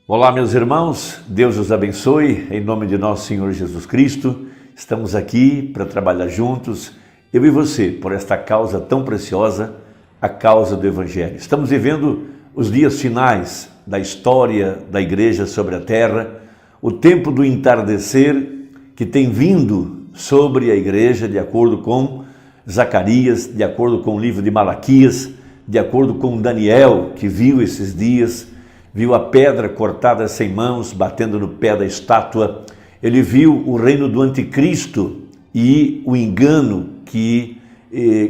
Olá, meus irmãos, Deus os abençoe, em nome de nosso Senhor Jesus Cristo. Estamos aqui para trabalhar juntos, eu e você, por esta causa tão preciosa, a causa do Evangelho. Estamos vivendo os dias finais da história da igreja sobre a terra, o tempo do entardecer que tem vindo sobre a igreja, de acordo com Zacarias, de acordo com o livro de Malaquias, de acordo com Daniel, que viu esses dias, viu a pedra cortada sem mãos, batendo no pé da estátua. Ele viu o reino do anticristo e o engano que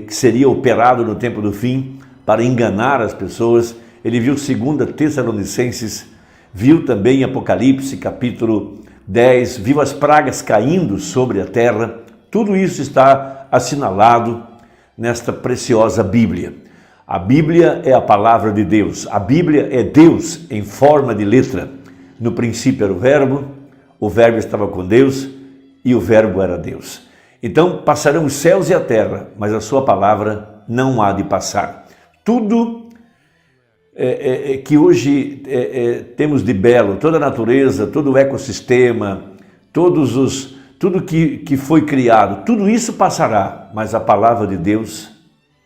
seria operado no tempo do fim para enganar as pessoas. Ele viu 2 Tessalonicenses, viu também Apocalipse, capítulo 10, viu as pragas caindo sobre a terra. Tudo isso está assinalado nesta preciosa Bíblia. A Bíblia é a palavra de Deus. A Bíblia é Deus em forma de letra. No princípio era o Verbo estava com Deus e o Verbo era Deus. Então passarão os céus e a terra, mas a sua palavra não há de passar. Tudo que hoje temos de belo, toda a natureza, todo o ecossistema, tudo que foi criado, tudo isso passará, mas a palavra de Deus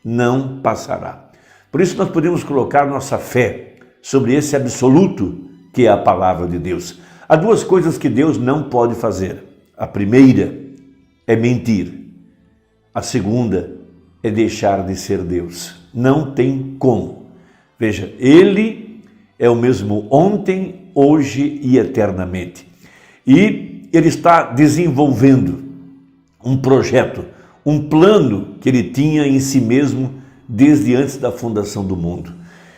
não passará. Por isso nós podemos colocar nossa fé sobre esse absoluto que é a palavra de Deus. Há duas coisas que Deus não pode fazer. A primeira é mentir. A segunda é deixar de ser Deus. Não tem como. Veja, Ele é o mesmo ontem, hoje e eternamente. E Ele está desenvolvendo um projeto, um plano que Ele tinha em si mesmo desde antes da fundação do mundo.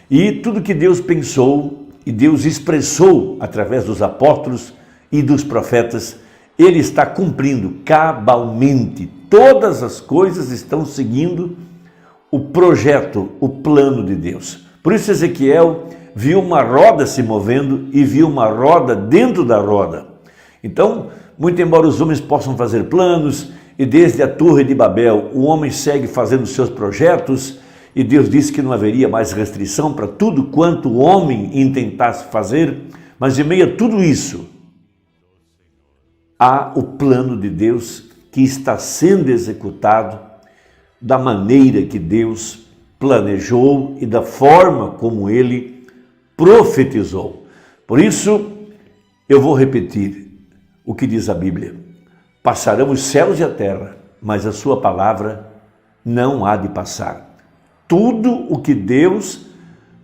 E tudo que Deus pensou e Deus expressou através dos apóstolos e dos profetas, Ele está cumprindo cabalmente. Todas as coisas estão seguindo o projeto, o plano de Deus. Por isso Ezequiel viu uma roda se movendo e viu uma roda dentro da roda. Então, muito embora os homens possam fazer planos, e desde a Torre de Babel, o homem segue fazendo seus projetos, e Deus disse que não haveria mais restrição para tudo quanto o homem intentasse fazer, mas em meio a tudo isso, há o plano de Deus que está sendo executado da maneira que Deus planejou e da forma como Ele profetizou. Por isso, eu vou repetir o que diz a Bíblia. Passarão os céus e a terra, mas a sua palavra não há de passar. Tudo o que Deus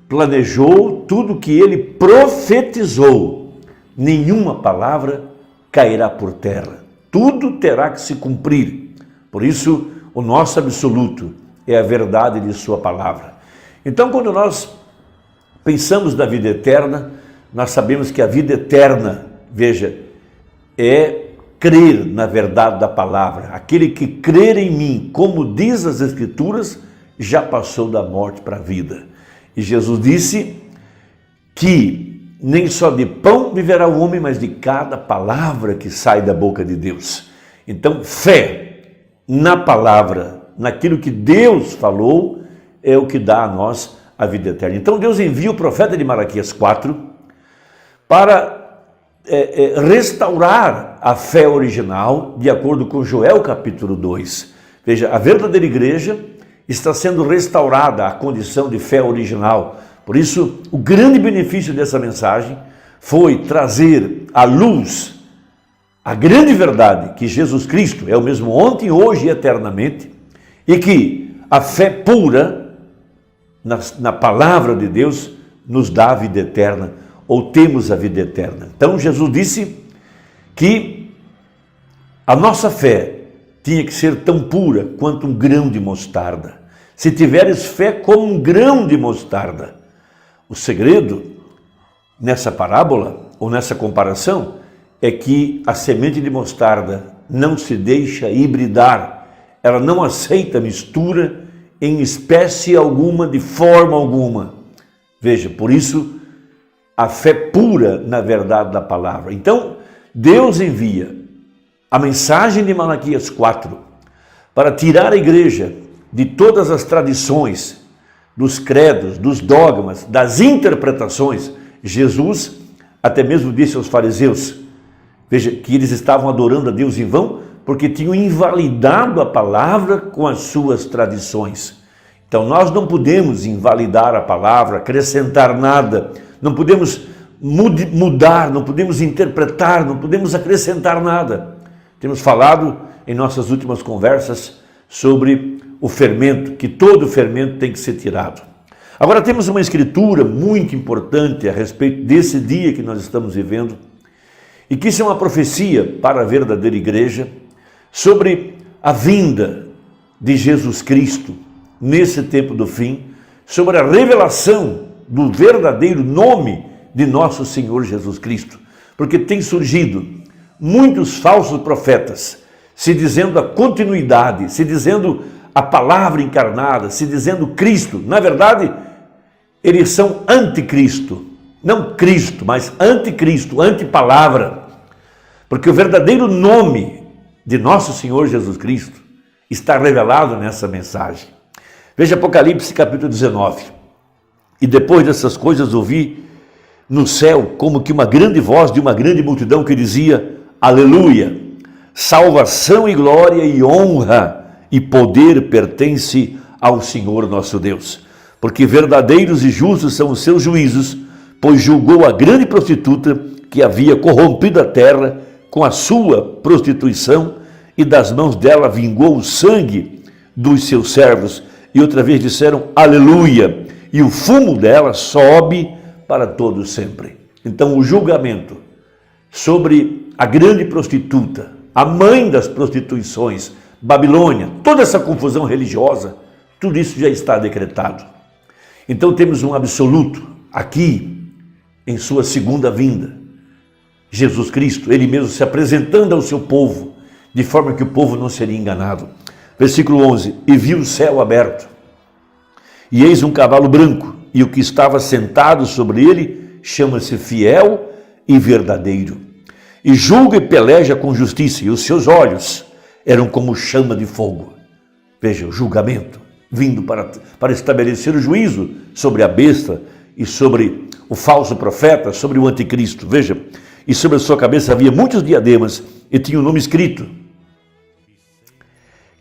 planejou, tudo o que Ele profetizou, nenhuma palavra cairá por terra. Tudo terá que se cumprir. Por isso, o nosso absoluto é a verdade de sua palavra. Então, quando nós pensamos na vida eterna, nós sabemos que a vida eterna, veja, é crer na verdade da palavra. Aquele que crer em mim, como diz as Escrituras, já passou da morte para a vida. E Jesus disse que nem só de pão viverá o homem, mas de cada palavra que sai da boca de Deus. Então, fé na palavra, naquilo que Deus falou, é o que dá a nós a vida eterna. Então, Deus envia o profeta de Malaquias 4 para restaurar a fé original, de acordo com Joel capítulo 2. Veja, a verdadeira igreja está sendo restaurada à condição de fé original. Por isso, o grande benefício dessa mensagem foi trazer à luz a grande verdade que Jesus Cristo é o mesmo ontem, hoje e eternamente, e que a fé pura na palavra de Deus nos dá a vida eterna, ou temos a vida eterna. Então Jesus disse que a nossa fé tinha que ser tão pura quanto um grão de mostarda. Se tiveres fé como um grão de mostarda. O segredo nessa parábola, ou nessa comparação, é que a semente de mostarda não se deixa hibridar, ela não aceita mistura em espécie alguma, de forma alguma. Veja, por isso, a fé pura na verdade da palavra. Então, Deus envia a mensagem de Malaquias 4 para tirar a igreja de todas as tradições, dos credos, dos dogmas, das interpretações. Jesus até mesmo disse aos fariseus, veja, que eles estavam adorando a Deus em vão, porque tinham invalidado a palavra com as suas tradições. Então nós não podemos invalidar a palavra, acrescentar nada, não podemos mudar, não podemos interpretar, não podemos acrescentar nada. Temos falado em nossas últimas conversas sobre o fermento, que todo fermento tem que ser tirado. Agora temos uma escritura muito importante a respeito desse dia que nós estamos vivendo, e que isso é uma profecia para a verdadeira igreja, sobre a vinda de Jesus Cristo nesse tempo do fim, sobre a revelação do verdadeiro nome de nosso Senhor Jesus Cristo, porque tem surgido muitos falsos profetas, se dizendo a continuidade, se dizendo a palavra encarnada, se dizendo Cristo. Na verdade, eles são anticristo, não Cristo, mas anticristo, antipalavra, porque o verdadeiro nome de nosso Senhor Jesus Cristo está revelado nessa mensagem. Veja Apocalipse capítulo 19. E depois dessas coisas ouvi no céu como que uma grande voz de uma grande multidão que dizia: Aleluia! Salvação e glória e honra e poder pertence ao Senhor nosso Deus. Porque verdadeiros e justos são os seus juízos, pois julgou a grande prostituta que havia corrompido a terra com a sua prostituição, e das mãos dela vingou o sangue dos seus servos. E outra vez disseram aleluia, e o fumo dela sobe para todo sempre. Então o julgamento sobre a grande prostituta, a mãe das prostituições, Babilônia, toda essa confusão religiosa, tudo isso já está decretado. Então temos um absoluto aqui em sua segunda vinda. Jesus Cristo, ele mesmo se apresentando ao seu povo, de forma que o povo não seria enganado. Versículo 11, e vi o céu aberto, e eis um cavalo branco, e o que estava sentado sobre ele chama-se Fiel e Verdadeiro, e julga e peleja com justiça, e os seus olhos eram como chama de fogo. Veja, o julgamento, vindo para estabelecer o juízo sobre a besta e sobre o falso profeta, sobre o anticristo. Veja, e sobre a sua cabeça havia muitos diademas, e tinha um nome escrito,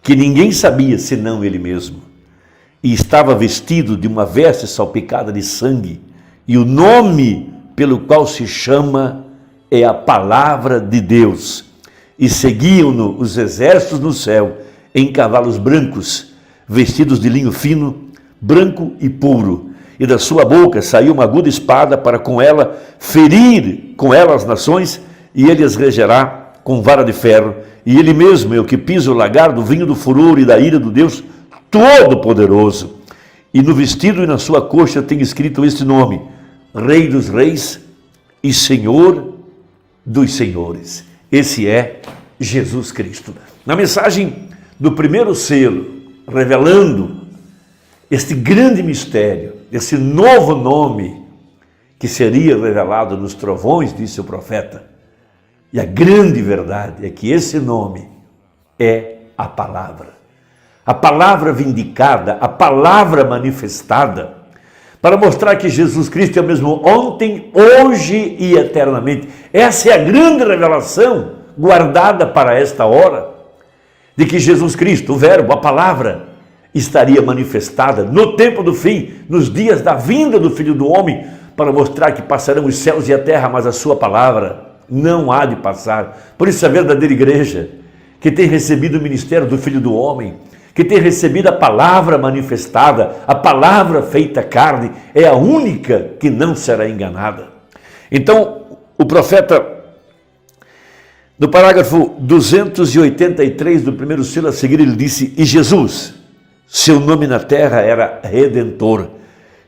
que ninguém sabia senão ele mesmo. E estava vestido de uma veste salpicada de sangue, e o nome pelo qual se chama é a Palavra de Deus. E seguiam-no os exércitos no céu, em cavalos brancos, vestidos de linho fino, branco e puro. E da sua boca saiu uma aguda espada para com ela ferir com ela as nações, e ele as regerá com vara de ferro. E ele mesmo é o que pisa o lagar do vinho do furor e da ira do Deus Todo-Poderoso. E no vestido e na sua coxa tem escrito este nome: Rei dos Reis e Senhor dos Senhores. Esse é Jesus Cristo. Na mensagem do primeiro selo, revelando este grande mistério, esse novo nome que seria revelado nos trovões, disse o profeta. E a grande verdade é que esse nome é a palavra vindicada, a palavra manifestada, para mostrar que Jesus Cristo é o mesmo ontem, hoje e eternamente. Essa é a grande revelação guardada para esta hora, de que Jesus Cristo, o Verbo, a palavra, estaria manifestada no tempo do fim, nos dias da vinda do Filho do Homem, para mostrar que passarão os céus e a terra, mas a sua palavra não há de passar. Por isso a verdadeira igreja, que tem recebido o ministério do Filho do Homem, que tem recebido a palavra manifestada, a palavra feita carne, é a única que não será enganada. Então, o profeta, no parágrafo 283 do primeiro selo a seguir, ele disse, e Jesus, seu nome na terra era Redentor.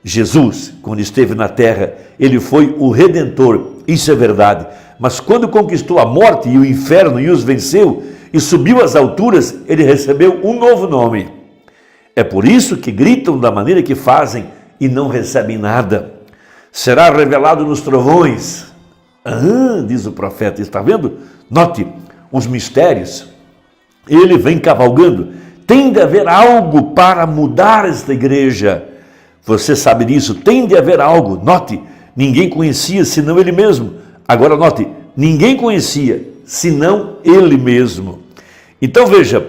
Jesus, quando esteve na terra, ele foi o Redentor, isso é verdade. Mas quando conquistou a morte e o inferno e os venceu, e subiu às alturas, ele recebeu um novo nome. É por isso que gritam da maneira que fazem e não recebem nada. Será revelado nos trovões. Diz o profeta, está vendo? Note os mistérios. Ele vem cavalgando. Tem de haver algo para mudar esta igreja. Você sabe disso, tem de haver algo. Note, ninguém conhecia senão ele mesmo. Agora note, ninguém conhecia, senão ele mesmo. Então veja,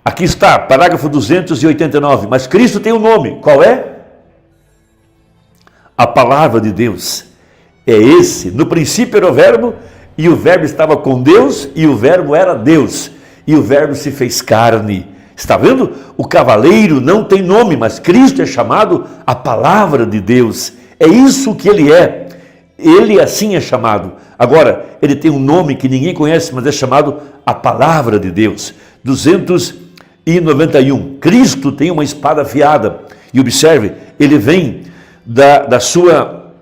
aqui está, parágrafo 289, mas Cristo tem um nome, qual é? A palavra de Deus. É esse, no princípio era o verbo, e o verbo estava com Deus, e o verbo era Deus, e o verbo se fez carne. Está vendo? O cavaleiro não tem nome, mas Cristo é chamado a palavra de Deus. É isso que ele é. Ele assim é chamado. Agora, ele tem um nome que ninguém conhece, mas é chamado a palavra de Deus. 291. Cristo tem uma espada afiada. E observe, ele vem da sua...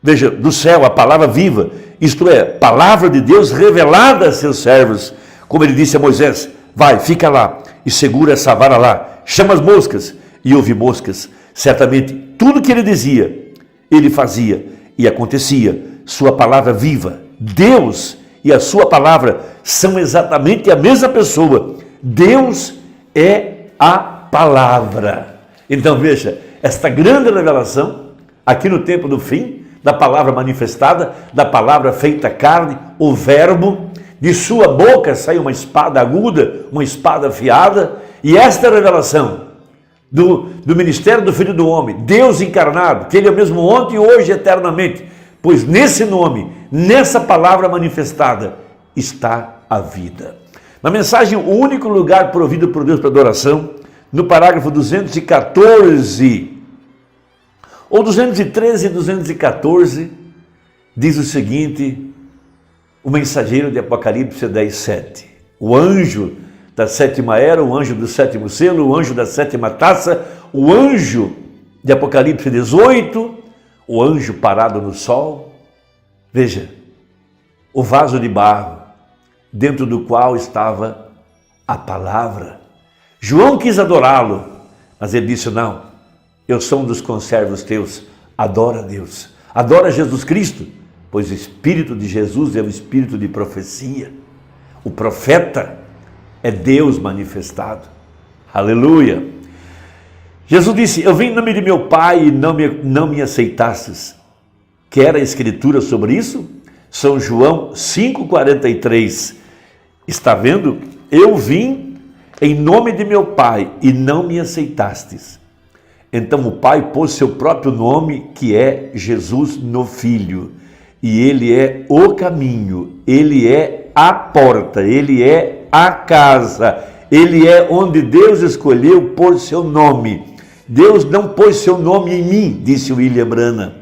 Veja, do céu, a palavra viva. Isto é, palavra de Deus revelada a seus servos. Como ele disse a Moisés, vai, fica lá e segura essa vara lá. Chama as moscas. E houve moscas. Certamente, tudo que ele dizia, ele fazia e acontecia. Sua palavra viva, Deus e a sua palavra são exatamente a mesma pessoa. Deus é a palavra. Então veja, esta grande revelação, aqui no tempo do fim, da palavra manifestada, da palavra feita carne, o verbo, de sua boca saiu uma espada aguda, uma espada afiada, e esta revelação do ministério do Filho do Homem, Deus encarnado, que ele é o mesmo ontem, hoje e eternamente, pois nesse nome, nessa palavra manifestada, está a vida. Na mensagem, o único lugar provido por Deus para adoração, no parágrafo 214, ou 213 e 214, diz o seguinte, o mensageiro de Apocalipse 10:7, o anjo da sétima era, o anjo do sétimo selo, o anjo da sétima taça, o anjo de Apocalipse 18, o anjo parado no sol. Veja, o vaso de barro, dentro do qual estava a palavra. João quis adorá-lo, mas ele disse, não, eu sou um dos conservos teus, adora a Deus, adora Jesus Cristo, pois o Espírito de Jesus é o Espírito de profecia. O profeta é Deus manifestado. Aleluia! Jesus disse, eu vim em nome de meu Pai e não me aceitastes. Quer a Escritura sobre isso? São João 5,43. Está vendo? Eu vim em nome de meu Pai e não me aceitastes. Então o Pai pôs seu próprio nome, que é Jesus no Filho. E ele é o caminho, ele é a porta, ele é a casa, ele é onde Deus escolheu pôr seu nome. Deus não pôs seu nome em mim, disse William Branham.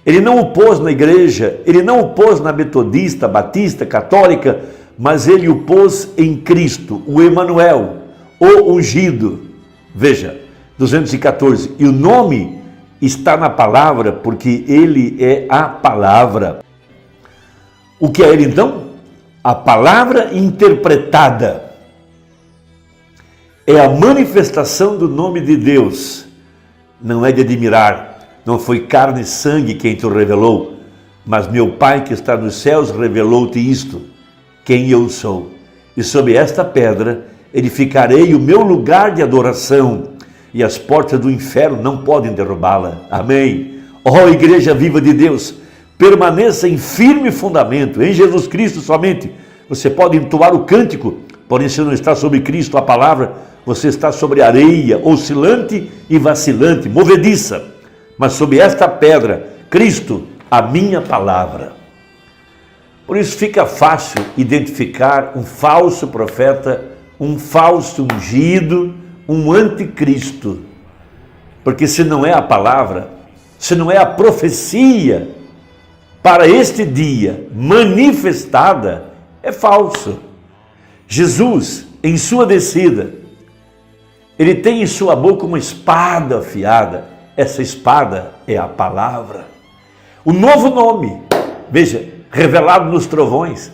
Ele não o pôs na igreja, ele não o pôs na metodista, batista, católica, mas ele o pôs em Cristo, o Emanuel, o ungido. Veja, 214, e o nome está na palavra, porque ele é a palavra. O que é ele então? A palavra interpretada. É a manifestação do nome de Deus. Não é de admirar, não foi carne e sangue quem te revelou, mas meu Pai que está nos céus revelou-te isto, quem eu sou. E sobre esta pedra edificarei o meu lugar de adoração, e as portas do inferno não podem derrubá-la. Amém. Ó Igreja viva de Deus, permaneça em firme fundamento, em Jesus Cristo somente. Você pode entoar o cântico, porém se não está sobre Cristo a palavra, você está sobre areia, oscilante e vacilante, movediça. Mas sobre esta pedra, Cristo, a minha palavra. Por isso fica fácil identificar um falso profeta, um falso ungido, um anticristo. Porque se não é a palavra, se não é a profecia para este dia manifestada, é falso. Jesus, em sua descida, ele tem em sua boca uma espada afiada. Essa espada é a palavra. O novo nome, veja, revelado nos trovões,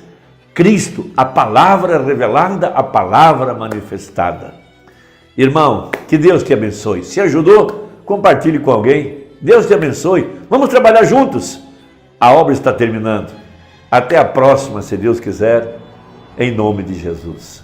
Cristo, a palavra revelada, a palavra manifestada. Irmão, que Deus te abençoe. Se ajudou, compartilhe com alguém. Deus te abençoe. Vamos trabalhar juntos. A obra está terminando. Até a próxima, se Deus quiser, em nome de Jesus.